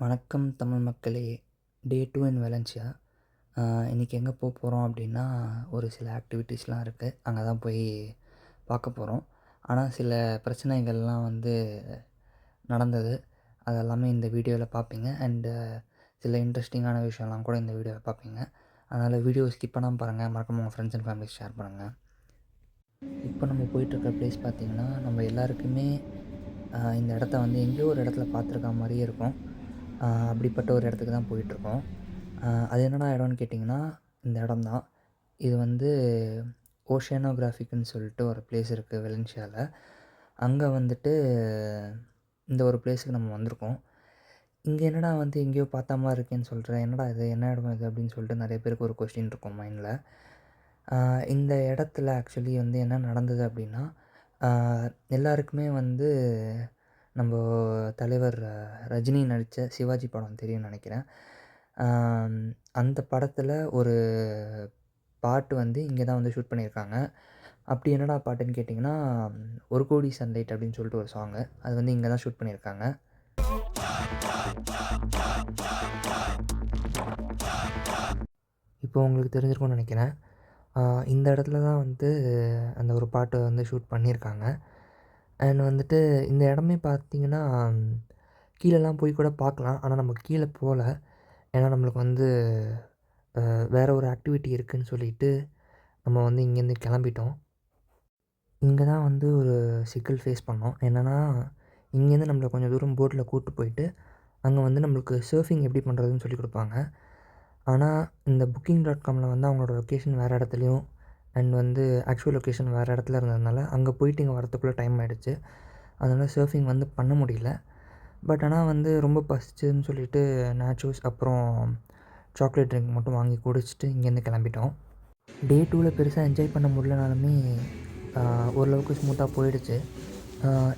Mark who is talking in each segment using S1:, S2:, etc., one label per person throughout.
S1: வணக்கம் தமிழ் மக்களே. டே 2 இன் வெலன்சியா. இன்றைக்கி எங்கே போகிறோம் அப்படின்னா, ஒரு சில ஆக்டிவிட்டீஸ்லாம் இருக்குது. அங்கே தான் போய் பார்க்க போகிறோம். ஆனால் சில பிரச்சனைகள்லாம் நடந்தது. அதெல்லாமே இந்த வீடியோவில் பார்ப்பீங்க. சில இன்ட்ரெஸ்டிங்கான விஷயம்லாம் கூட இந்த வீடியோவில் பார்ப்பீங்க. அதனால் வீடியோ ஸ்கிப் பண்ணாமல் பாருங்கள். மறக்காம உங்கள் ஃப்ரெண்ட்ஸ் அண்ட் ஃபேமிலிஸ் ஷேர் பண்ணுங்கள். இப்போ நம்ம போயிட்டுருக்க ப்ளேஸ் பார்த்திங்கன்னா, நம்ம எல்லாருக்குமே இந்த இடத்த எங்கேயோ ஒரு இடத்துல பார்த்துருக்க மாதிரியே இருக்கும். அப்படிப்பட்ட ஒரு இடத்துக்கு தான் போயிட்டுருக்கோம். அது என்னடா இடம்னு கேட்டிங்கன்னா, இந்த இடம் தான். இது ஓஷியானோகிராஃபிக்னு சொல்லிட்டு ஒரு ப்ளேஸ் இருக்குது வெலன்சியாவில். அங்கே இந்த ஒரு ப்ளேஸுக்கு நம்ம வந்திருக்கோம். இங்கே என்னடா எங்கேயோ பார்த்த மாதிரி இருக்கேன்னு சொல்கிறேன். என்னடா இது, என்ன இடம் இது அப்படின்னு சொல்லிட்டு நிறைய பேருக்கு ஒரு கொஸ்டின் இருக்கும் மைண்டில். இந்த இடத்துல ஆக்சுவலி என்ன நடந்தது அப்படின்னா, எல்லாருக்குமே நம்ம தலைவர் ரஜினி நடித்த சிவாஜி படம் தெரியும்னு நினைக்கிறேன். அந்த படத்தில் ஒரு பாட்டு இங்கே தான் ஷூட் பண்ணியிருக்காங்க. அப்படி என்னடா பாட்டுன்னு கேட்டிங்கன்னா, ஒரு கோடி சன்லைட் அப்படின்னு சொல்லிட்டு ஒரு சாங்கு. அது இங்கே தான் ஷூட் பண்ணியிருக்காங்க. இப்போ உங்களுக்கு தெரிஞ்சிருக்கும்னு நினைக்கிறேன். இந்த இடத்துல தான் அந்த ஒரு பாட்டு ஷூட் பண்ணியிருக்காங்க. அண்ட் இந்த இடமே பார்த்திங்கன்னா, கீழேலாம் போய் கூட பார்க்கலாம். ஆனால் நம்ம கீழே போகல. ஏன்னா நம்மளுக்கு வேறு ஒரு ஆக்டிவிட்டி இருக்குதுன்னு சொல்லிட்டு நம்ம இங்கேருந்து கிளம்பிட்டோம். இங்கே தான் ஒரு சிக்கல் ஃபேஸ் பண்ணோம். என்னென்னா, இங்கேருந்து நம்மளை கொஞ்சம் தூரம் போட்டில் கூப்பிட்டு போயிட்டு அங்கே நம்மளுக்கு சர்ஃபிங் எப்படி பண்ணுறதுன்னு சொல்லிக் கொடுப்பாங்க. ஆனால் இந்த Booking.comல அவங்களோட லொக்கேஷன் வேறு இடத்துலையும் அண்ட் ஆக்சுவல் லொக்கேஷன் வேறு இடத்துல இருந்ததுனால அங்கே போயிட்டு இங்கே வரத்துக்குள்ளே டைம் ஆகிடுச்சு. அதனால் சர்ஃபிங் பண்ண முடியல. பட் ஆனால் ரொம்ப பசிச்சுன்னு சொல்லிட்டு நேச்சோஸ் அப்புறம் சாக்லேட் ட்ரிங்க் மட்டும் வாங்கி குடிச்சிட்டு இங்கேருந்து கிளம்பிட்டோம். டே 2ல் பெருசாக என்ஜாய் பண்ண முடியலனாலுமே ஓரளவுக்கு ஸ்மூத்தாக போயிடுச்சு.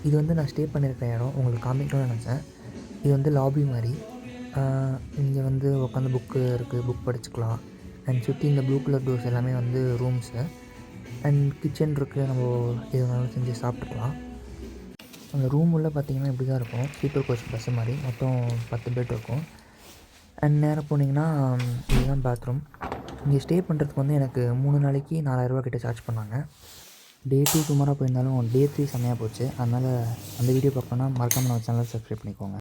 S1: இது நான் ஸ்டே பண்ணியிருக்க இடம் உங்களுக்கு காமிக்கணும்னு நினச்சேன். இது லாபி மாதிரி. இங்கே உட்காந்து புக்கு இருக்குது, புக் படிச்சுக்கலாம். அண்ட் சுற்றி இந்த ப்ளூ கலர் டோர்ஸ் எல்லாமே ரூம்ஸு அண்ட் கிச்சன் இருக்குது. நம்ம எது வேணாலும் செஞ்சு சாப்பிட்டுக்கலாம். அந்த ரூம் உள்ள பார்த்திங்கன்னா இப்படி தான் இருக்கும். ஸ்லீப்பர் கோச் பஸ்ஸு மாதிரி மொத்தம் 10 பெட் இருக்கும். அண்ட் நேராக போனீங்கன்னா இதுதான் பாத்ரூம். இங்கே ஸ்டே பண்ணுறதுக்கு எனக்கு 3 நாளைக்கு 4000 கிட்ட சார்ஜ் பண்ணாங்க. டே 2 சுமாராக போயிருந்தாலும் டே 3 செம்மையாக போச்சு. அதனால் அந்த வீடியோ பார்க்கணுன்னா மறக்காமல் நம்ம சேனலை சப்ஸ்கிரைப் பண்ணிக்கோங்க.